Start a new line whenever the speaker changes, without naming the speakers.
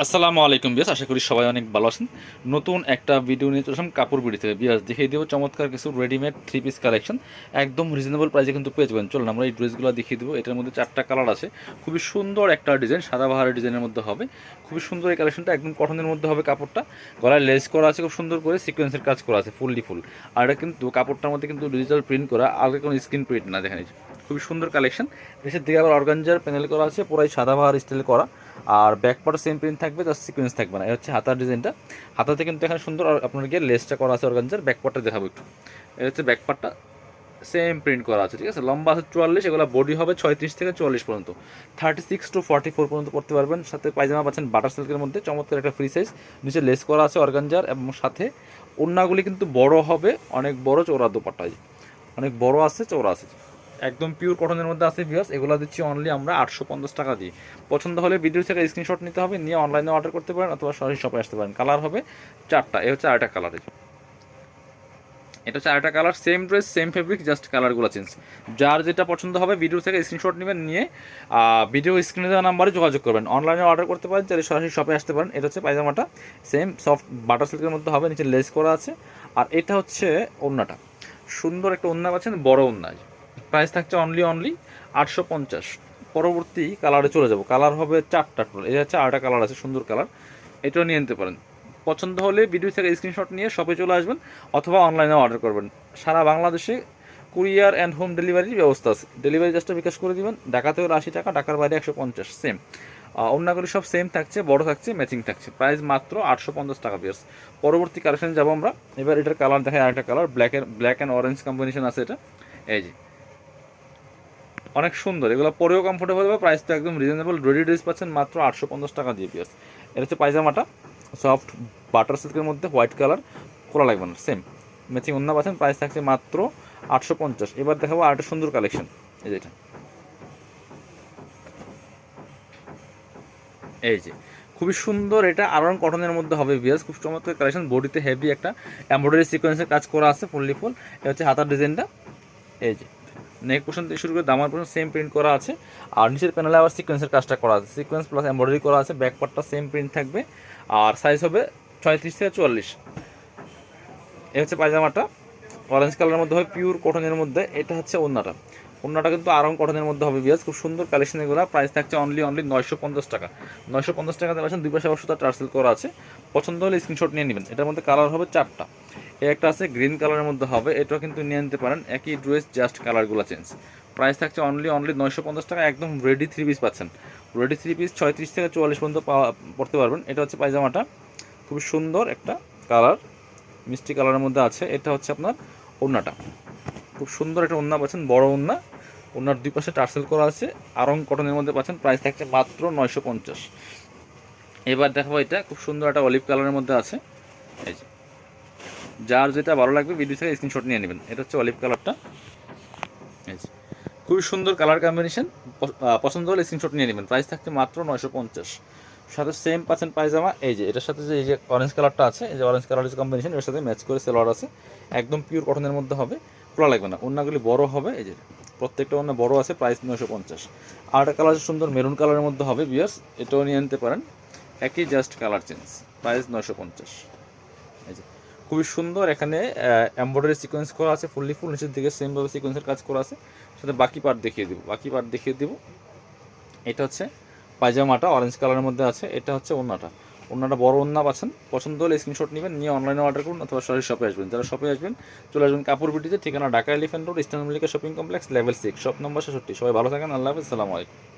আসসালামু আলাইকুম বিয়াস, আশা করি সবাই অনেক ভালো আছেন। নতুন একটা ভিডিও নিয়ে চলে আসলাম কাপড় বিড়ি থেকে। বিয়াস দেখিয়ে দেবো চমৎকার কিছু রেডিমেড থ্রি পিস কালেকশন, একদম রিজনেবল প্রাইসে কিন্তু পেয়ে যাবেন। চলুন আমরা এই ড্রেসগুলো দেখিয়ে দেবো। এটার মধ্যে 4টা কালার আছে, খুবই সুন্দর একটা ডিজাইন, সাদা বাহারের ডিজাইনের মধ্যে হবে। খুবই সুন্দর এই কালেকশনটা, একদম কটনের মধ্যে হবে কাপড়টা। গলায় লেস করা আছে, খুব সুন্দর করে সিকোয়েন্সের কাজ করা আছে, ফুললি ফুল। আর এটা কিন্তু কাপড়টার মধ্যে কিন্তু ডিজিটাল প্রিন্ট করা, আগে কোনো স্ক্রিন প্রিন্ট না, দেখেন খুবই সুন্দর কালেকশন। নিচের দিকে আবার অর্গানজার প্যানেল করা আছে, পুরাই সাদা বাহার স্টাইল করা। আর ব্যাক পার্টও সেম প্রিন্ট থাকবে, জাস্ট সিকোয়েন্স থাকবে না। এই হচ্ছে হাতার ডিজাইনটা। হাতাতে কিন্তু এখানে সুন্দর আপনার গিয়ে লেসটা করা আছে অর্গানজার। ব্যাক পার্টটা দেখাবো একটু। এই হচ্ছে ব্যাক পার্টটা, সেম প্রিন্ট করা আছে, ঠিক আছে। লম্বা আছে 44, এগুলো বডি হবে 36 থেকে 44 পর্যন্ত, 36 to 44 পর্যন্ত পড়তে পারবেন। সাথে পায়জামা পাচ্ছেন বাটার সিল্কের মধ্যে, চমৎকার একটা ফ্রি সাইজ। নিচে লেস করা আছে অর্গানজার, এবং সাথে ওড়নাগুলি কিন্তু বড় হবে, অনেক বড় চৌড়া দোপাট্টায়, অনেক বড় আছে, চৌড়া আছে। একদম পিওর কটনের মধ্যে আছে ভিউয়ার্স। এগুলো দিচ্ছি অনলি আমরা 850 টাকা দিয়ে। পছন্দ হলে ভিডিও থেকে স্ক্রিনশট নিতে হবে, নিয়ে অনলাইনে অর্ডার করতে পারেন অথবা সরাসরি শপে আসতে পারেন। কালার হবে 4টা। এ হচ্ছে আরেকটা কালারের, এটা হচ্ছে আরেকটা colour. Same dress same fabric, just কালারগুলো চেঞ্জ। যার যেটা পছন্দ হবে ভিডিও থেকে স্ক্রিনশট নেবেন, নিয়ে ভিডিও স্ক্রিনে দেওয়া নাম্বারে যোগাযোগ করবেন। অনলাইনে অর্ডার করতে পারেন, চাইলে সরাসরি শপে আসতে পারেন। এটা হচ্ছে পায়জামাটা, সেম সফট বাটার সিল্কের মধ্যে হবে, নিচে লেস করা আছে। আর এটা হচ্ছে ওড়নাটা, সুন্দর একটা ওড়না পাচ্ছেন, বড় ওড়না। প্রাইস থাকছে অনলি 850। পরবর্তী কালারে চলে যাব। কালার হবে 4টা টোটাল। এটা হচ্ছে আরেকটা কালার আছে, সুন্দর কালার, এটাও নিয়ে নিতে পারেন। পছন্দ হলে ভিডিও থেকে স্ক্রিনশট নিয়ে শপে চলে আসবেন অথবা অনলাইনে অর্ডার করবেন। সারা বাংলাদেশে কুরিয়ার অ্যান্ড হোম ডেলিভারির ব্যবস্থা আছে। ডেলিভারি চার্জটা বিকাশ করে দিবেন। ঢাকাতে হলে 80 টাকা, ঢাকার বাইরে 150। সেম অন্যগুলি সব সেম থাকছে, বড় থাকছে, ম্যাচিং থাকছে। প্রাইস মাত্র 850 টাকা পিয়ার্স। পরবর্তী কালেকশনে যাবো আমরা। এবার এটার কালার দেখায় আরেকটা colour, black and orange combination আছে এটা। এই যে অনেক সুন্দর, এগুলো পরেও কমফোর্টেবল হবে। প্রাইস তো একদম রিজনেবল। রেডি ড্রেস পাচ্ছেন মাত্র 850 টাকা দিয়ে পিয়ার্স। এটা হচ্ছে পায়জামাটা, সফট বাটার সিল্কের মধ্যে, হোয়াইট কালার, খোলা লাগবে না, সেম ম্যাচিং অন্য পাচ্ছেন। প্রাইস থাকছে মাত্র 850। এবার দেখাবো আরেকটা সুন্দর কালেকশন, এই যেটা, এই যে খুবই সুন্দর। এটা আরং কটনের মধ্যে হবে ভিয়াস, খুব চমৎকার কালেকশন। বডিতে হেভি একটা এমব্রয়ডারি সিকোয়েন্সের কাজ করা আছে, ফুললি ফুল। এটা হচ্ছে হাতার ডিজাইনটা। এই যে নেক পোর্শন থেকে শুরু করে দামার পোর্শন সেম প্রিন্ট করা আছে। আর নিচের প্যানেলে আবার সিকোয়েন্সের কাজটা করা আছে, সিকোয়েন্স প্লাস এমব্রয়ডারি করা আছে। ব্যাক পার্টটা সেম প্রিন্ট থাকবে। আর সাইজ হবে 36 থেকে 44। এ হচ্ছে পায়জামাটা, অরেঞ্জ কালারের মধ্যে হবে, পিওর কটনের মধ্যে। এটা হচ্ছে ওড়নাটা, ওড়নাটা কিন্তু আরং কটনের মধ্যে হবে বিয়াস। খুব সুন্দর কালেকশন এগুলো। প্রাইস থাকছে অনলি 950 টাকা। 950 টাকাতে পাচ্ছেন, দুই পাশে অবশ্য তার টার্সেল করা আছে। পছন্দ হলে স্ক্রিনশট নিয়ে নেবেন। এটার মধ্যে কালার হবে 4টা। একটা আছে গ্রিন কালারের মধ্যে হবে, এটাও কিন্তু নিয়ে নিতে পারেন। একই ড্রেস, জাস্ট কালারগুলো চেঞ্জ। প্রাইস থাকছে অনলি 950 টাকা। একদম রেডি থ্রি পিস পাচ্ছেন। রেডি থ্রি পিস 36 থেকে 44 পর্যন্ত পড়তে পারবেন। এটা হচ্ছে পায়জামাটা, খুবই সুন্দর একটা কালার, মিষ্টি কালারের মধ্যে আছে। এটা হচ্ছে আপনার ওড়নাটা, খুব সুন্দর একটা ওড়না পাচ্ছেন, বড় ওড়না। ওড়নার দুই পাশে টার্সেল করা আছে, আরং কটনের মধ্যে পাচ্ছেন। প্রাইস থাকছে মাত্র 950। এবার দেখাবো এটা, খুব সুন্দর একটা অলিভ কালারের মধ্যে আছে। এই যে যার যেটা ভালো লাগবে ভিডিও থেকে স্ক্রিনশট নিয়ে নেবেন। এটা হচ্ছে অলিভ কালারটা। এই যে খুবই সুন্দর কালার কম্বিনেশন। পছন্দ হলে স্ক্রিনশট নিয়ে নেবেন। প্রাইস থাকছে মাত্র 950। সাথে সেম পাচ্ছেন পায়জামা। এই যে এটার সাথে যে এই যে অরেঞ্জ কালারটা আছে, এই যে অরেঞ্জ কালারের কম্বিনেশন, এর সাথে ম্যাচ করে সেলোয়ার আছে। একদম পিওর কটনের মধ্যে হবে, খোলা লাগবে না। ওড়নাগুলি বড় হবে, এই যে প্রত্যেকটা ওড়না বড় আছে। প্রাইস 950। আর একটা কালার সুন্দর মেরুন কালারের মধ্যে হবে বিয়ার্স, এটাও নিয়ে নিতে পারেন। একই, জাস্ট কালার চেঞ্জ। প্রাইস 950। এই যে খুবই সুন্দর, এখানে এমব্রয়ডারি সিকোয়েন্স করা আছে, ফুললি ফুল। নিচের দিকে সেমভাবে সিকোয়েন্সের কাজ করা আছে। সাথে বাকি পার্ট দেখিয়ে দেবো। এটা হচ্ছে পায়জামাটা, অরেঞ্জ কালারের মধ্যে আছে। এটা হচ্ছে ওড়নাটা বড় ওড়না পাচ্ছেন। পছন্দ হলে স্ক্রিনশট নেবেন, নিয়ে অনলাইনে অর্ডার করুন অথবা সরাসরি শপে আসবেন। যারা শপে আসবেন চলে আসবেন কাপড় বিটিতে, ঠিকানা Dhaka elephant road, eastern Mallika shopping complex, level 6, shop number 66। সবাই ভালো থাকেন, আল্লাহ হাফেজ, আসসালামু আলাইকুম।